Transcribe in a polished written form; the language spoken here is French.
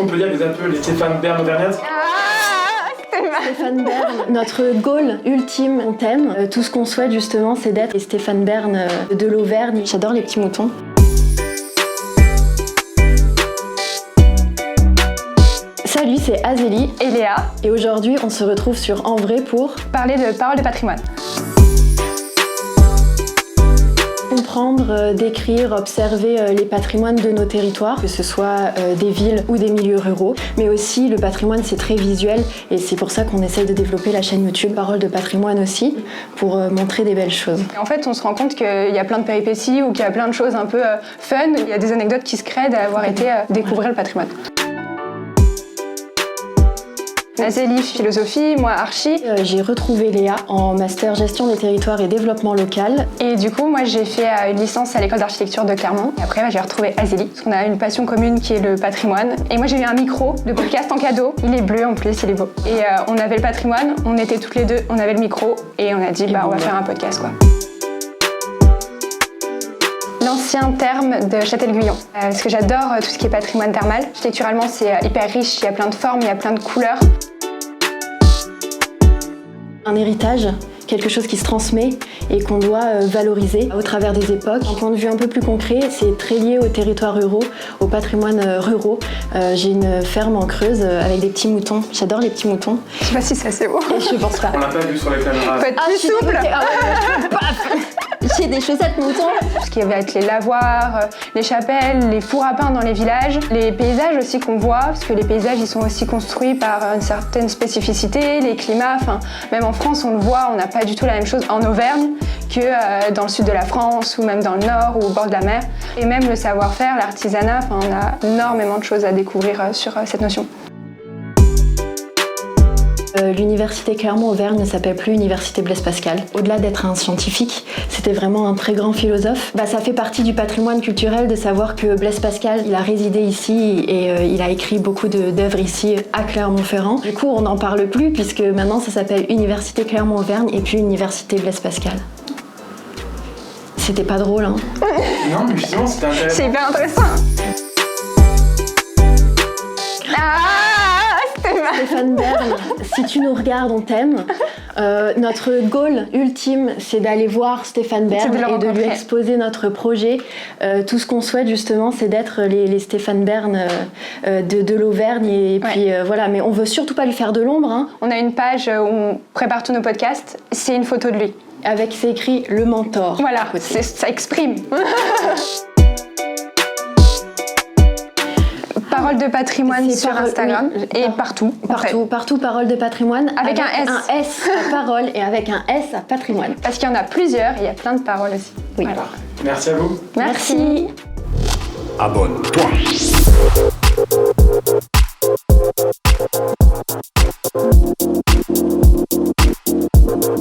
On peut dire que vous êtes un peu les Stéphane Bern auvergnats. Stéphane Bern, notre goal ultime, on t'aime. Tout ce qu'on souhaite justement, c'est d'être les Stéphane Bern de l'Auvergne. J'adore les petits moutons. Salut, c'est Azélie et Léa. Et aujourd'hui, on se retrouve sur En Vrai pour parler de Parole de patrimoine. Comprendre, décrire, observer les patrimoines de nos territoires, que ce soit des villes ou des milieux ruraux. Mais aussi, le patrimoine, c'est très visuel et c'est pour ça qu'on essaye de développer la chaîne YouTube Parole de patrimoine aussi, pour montrer des belles choses. Et en fait, on se rend compte qu'il y a plein de péripéties ou qu'il y a plein de choses un peu fun. Il y a des anecdotes qui se créent d'avoir été découvrir le patrimoine. Azélie, philosophie, moi archi. J'ai retrouvé Léa en master gestion des territoires et développement local. Et du coup, moi j'ai fait une licence à l'école d'architecture de Clermont. Et après, j'ai retrouvé Azélie, parce qu'on a une passion commune qui est le patrimoine. Et moi j'ai eu un micro de podcast en cadeau. Il est bleu en plus, il est beau. Et on avait le patrimoine, on était toutes les deux, on avait le micro et on a dit on va faire un podcast quoi. L'ancien terme de Châtel-Guyon. Parce que j'adore tout ce qui est patrimoine thermal. Architecturalement, c'est hyper riche, il y a plein de formes, il y a plein de couleurs. Un héritage, quelque chose qui se transmet et qu'on doit valoriser au travers des époques. D'un point de vue un peu plus concret, c'est très lié aux territoires ruraux, au patrimoine ruraux. J'ai une ferme en Creuse avec des petits moutons. J'adore les petits moutons. Je sais pas si ça c'est beau. Et je pense pas. On l'a pas vu sur les caméras. Faut être plus souple. J'ai des chaussettes moutons. Ce qui va être les lavoirs, les chapelles, les fours à pain dans les villages, les paysages aussi qu'on voit, parce que les paysages ils sont aussi construits par une certaine spécificité, les climats, enfin même en France on le voit, on n'a pas du tout la même chose en Auvergne que dans le sud de la France ou même dans le nord ou au bord de la mer. Et même le savoir-faire, l'artisanat, enfin on a énormément de choses à découvrir sur cette notion. L'université Clermont-Auvergne ne s'appelle plus Université Blaise Pascal. Au-delà d'être un scientifique, c'était vraiment un très grand philosophe. Ça fait partie du patrimoine culturel de savoir que Blaise Pascal, il a résidé ici et il a écrit beaucoup d'œuvres ici à Clermont-Ferrand. Du coup, on n'en parle plus puisque maintenant ça s'appelle Université Clermont-Auvergne et puis Université Blaise Pascal. C'était pas drôle, hein? Non, mais justement, c'était intéressant. C'est hyper intéressant. Stéphane Bern, si tu nous regardes, on t'aime. Notre goal ultime, c'est d'aller voir Stéphane Bern et de lui exposer notre projet. Tout ce qu'on souhaite justement, c'est d'être les Stéphane Bern de l'Auvergne. Et puis voilà, mais on veut surtout pas lui faire de l'ombre. Hein. On a une page où on prépare tous nos podcasts, c'est une photo de lui. Avec, c'est écrit le mentor. Voilà, ça exprime. Parole de patrimoine sur Instagram et partout. Partout, Parole de patrimoine. Avec un S. Un S à parole et avec un S à patrimoine. Parce qu'il y en a plusieurs et il y a plein de paroles aussi. Oui. Voilà. Merci à vous. Merci. Abonne-toi.